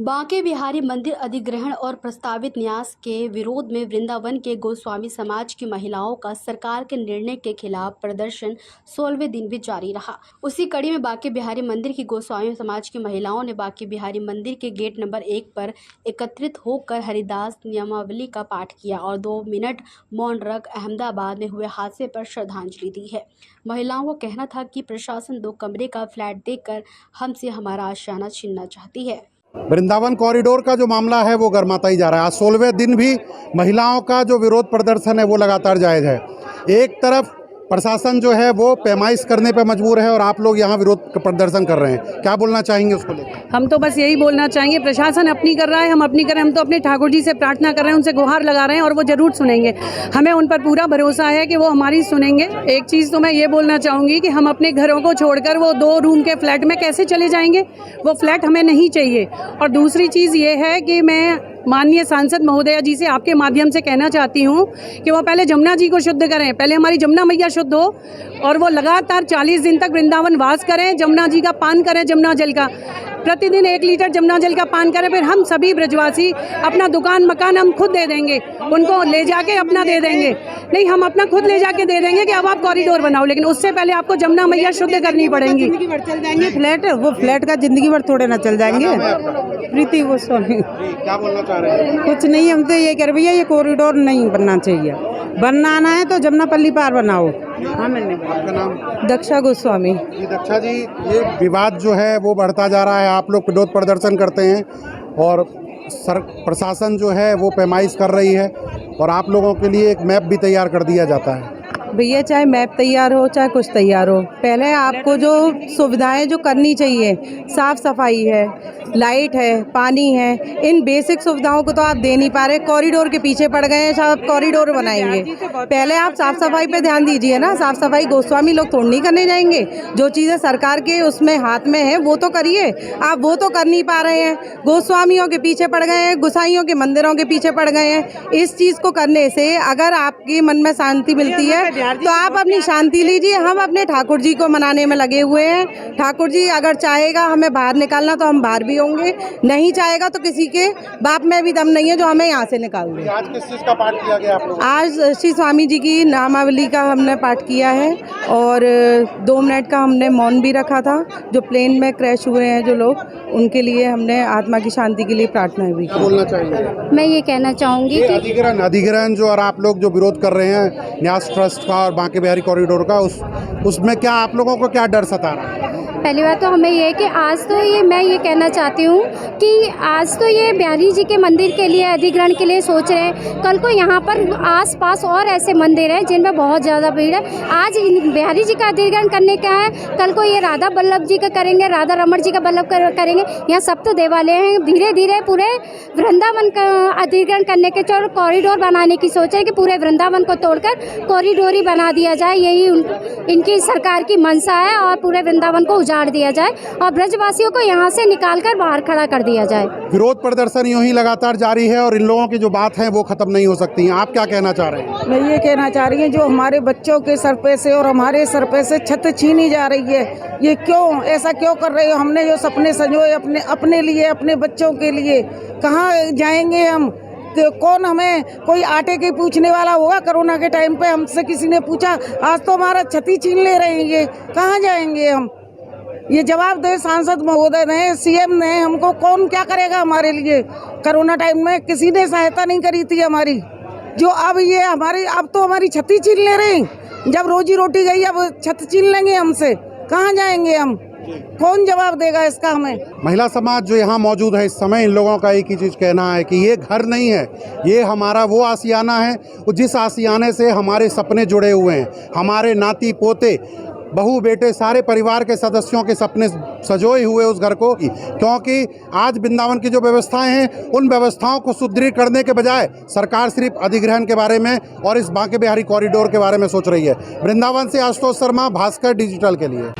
बांके बिहारी मंदिर अधिग्रहण और प्रस्तावित न्यास के विरोध में वृंदावन के गोस्वामी समाज की महिलाओं का सरकार के निर्णय के खिलाफ प्रदर्शन 16वें दिन भी जारी रहा। उसी कड़ी में बांके बिहारी मंदिर की गोस्वामी समाज की महिलाओं ने बांके बिहारी मंदिर के गेट नंबर 1 पर एकत्रित होकर हरिदास नियमावली का पाठ किया और 2 मिनट मौन रख अहमदाबाद में हुए हादसे पर श्रद्धांजलि दी है। महिलाओं का कहना था कि प्रशासन 2 कमरे का फ्लैट देकर हमसे हमारा आशियाना छीनना चाहती है। वृंदावन कॉरिडोर का जो मामला है वो गर्माता ही जा रहा है। आज 16वें दिन भी महिलाओं का जो विरोध प्रदर्शन है वो लगातार जायज़ है। एक तरफ प्रशासन जो है वो पैमाइश करने पे मजबूर है और आप लोग यहाँ विरोध प्रदर्शन कर रहे हैं, क्या बोलना चाहेंगे उसको लेकर? हम तो बस यही बोलना चाहेंगे, प्रशासन अपनी कर रहा है, हम अपनी कर रहे हैं। हम तो अपने ठाकुर जी से प्रार्थना कर रहे हैं, उनसे गुहार लगा रहे हैं और वो जरूर सुनेंगे। हमें उन पर पूरा भरोसा है कि वो हमारी सुनेंगे। एक चीज़ तो मैं ये बोलना चाहूँगी कि हम अपने घरों को छोड़कर वो 2 रूम के फ्लैट में कैसे चले जाएंगे? वो फ्लैट हमें नहीं चाहिए। और दूसरी चीज़ ये है कि मैं माननीय सांसद महोदया जी से आपके माध्यम से कहना चाहती हूँ कि वो पहले जमुना जी को शुद्ध करें, पहले हमारी जमुना मैया शुद्ध हो और वो लगातार 40 दिन तक वृंदावन वास करें, जमुना जी का पान करें, जमुना जल का प्रतिदिन 1 लीटर जमुना जल का पान करें। फिर हम सभी ब्रजवासी अपना दुकान मकान हम खुद दे देंगे, उनको ले जाके अपना दे देंगे। नहीं, हम अपना खुद ले जाके दे देंगे कि अब आप कॉरिडोर बनाओ, लेकिन उससे पहले आपको जमुना मैया शुद्ध करनी पड़ेगी। जिंदगी भर चल जाएंगे फ्लैट, वो फ्लैट का जिंदगी भर थोड़े ना चल जाएंगे। प्रीति गोस्वामी। क्या बोलना चाह रहे हैं? कुछ नहीं, हम तो ये कह रहे भैया ये कॉरिडोर नहीं बनना चाहिए। बनाना है तो जमुनापल्ली पार बनाओ। हाँ, मैंने आपका नाम? दक्षा गोस्वामी। जी दक्षा जी, ये विवाद जो है वो बढ़ता जा रहा है, आप लोग विरोध प्रदर्शन करते हैं और प्रशासन जो है वो पैमाइश कर रही है और आप लोगों के लिए एक मैप भी तैयार कर दिया जाता है। भैया चाहे मैप तैयार हो चाहे कुछ तैयार हो, पहले आपको जो सुविधाएं जो करनी चाहिए, साफ सफाई है, लाइट है, पानी है, इन बेसिक सुविधाओं को तो आप दे नहीं पा रहे। कॉरिडोर के पीछे पड़ गए हैं, आप कॉरिडोर बनाएंगे। पहले आप साफ सफाई पे ध्यान दीजिए ना। साफ सफाई गोस्वामी लोग थोड़ी नहीं करने जाएंगे। जो चीज़ें सरकार के उसमें हाथ में है वो तो करिए, आप वो तो कर नहीं पा रहे हैं। गोस्वामियों के पीछे पड़ गए हैं, गुसाइयों के मंदिरों के पीछे पड़ गए हैं। इस चीज़ को करने से अगर आपके मन में शांति मिलती है तो आप अपनी शांति लीजिए। हम अपने ठाकुर जी को मनाने में लगे हुए हैं। ठाकुर जी अगर चाहेगा हमें बाहर निकालना तो हम बाहर भी होंगे, नहीं चाहेगा तो किसी के बाप में भी दम नहीं है जो हमें यहाँ से निकाल दे। आज किस चीज़ का पाठ किया गया आप लोग? आज श्री स्वामी जी की नामावली का हमने पाठ किया है और 2 मिनट का हमने मौन भी रखा था। जो प्लेन में क्रैश हुए हैं जो लोग, उनके लिए हमने आत्मा की शांति के लिए प्रार्थना भी की। बोलना चाहिए? मैं ये कहना चाहूँगी कि अधिग्रहण जो और आप लोग जो विरोध कर रहे हैं न्यास ट्रस्ट का और बांके बिहारी कॉरिडोर का, उसमें क्या आप लोगों को क्या डर सता रहा है? पहली बात तो हमें ये है कि आज तो ये मैं ये कहना चाहती हूँ कि आज तो ये बिहारी जी के मंदिर के लिए अधिग्रहण के लिए सोच रहे हैं। कल को यहाँ पर आसपास और ऐसे मंदिर हैं जिनमें बहुत ज़्यादा भीड़ है। आज इन बिहारी जी का अधिग्रहण करने का है, कल को ये राधा बल्लभ जी का करेंगे, राधा रमण जी का बल्लभ करेंगे। यहाँ सब तो देवालय हैं। धीरे धीरे पूरे वृंदावन का अधिग्रहण करने के और कॉरिडोर बनाने की सोच है कि पूरे वृंदावन को तोड़कर कॉरिडोर ही बना दिया जाए। यही इनकी सरकार की मंशा है और पूरे वृंदावन को उजाड़ दिया जाए और ब्रजवासियों को यहाँ से निकालकर बाहर खड़ा कर दिया जाए। विरोध प्रदर्शन यूं ही लगातार जारी है और इन लोगों की जो बात है वो खत्म नहीं हो सकती है। आप क्या कहना चाह रहे हैं? मैं ये कहना चाह रही हूँ जो हमारे बच्चों के सर पे से और हमारे सर पे से छत छीनी जा रही है, ये क्यों ऐसा क्यों कर रहे हो? हमने जो सपने संजोए अपने लिए, अपने बच्चों के लिए, कहाँ जाएंगे हम? कौन हमें कोई आटे के पूछने वाला होगा? कोरोना के टाइम पे हमसे किसी ने पूछा, आज तो हमारा छती छीन ले रहे हैं, ये कहाँ जाएंगे हम? ये जवाब दे सांसद महोदय ने, सीएम ने। हमको कौन क्या करेगा हमारे लिए? कोरोना टाइम में किसी ने सहायता नहीं करी थी हमारी, जो अब ये हमारी अब तो हमारी छती छीन ले रहे हैं। जब रोजी रोटी गई अब छत छीन लेंगे हमसे, कहाँ जाएंगे हम? कौन जवाब देगा इसका हमें? महिला समाज जो यहाँ मौजूद है इस समय, इन लोगों का एक ही चीज़ कहना है कि ये घर नहीं है, ये हमारा वो आशियाना है जिस आशियाने से हमारे सपने जुड़े हुए हैं। हमारे नाती पोते, बहू बेटे, सारे परिवार के सदस्यों के सपने सजोए हुए उस घर को, क्योंकि आज वृंदावन की जो व्यवस्थाएं हैं उन व्यवस्थाओं को सुदृढ़ करने के बजाय सरकार सिर्फ अधिग्रहण के बारे में और इस बांके बिहारी कॉरिडोर के बारे में सोच रही है। वृंदावन से आशुतोष शर्मा, भास्कर डिजिटल के लिए।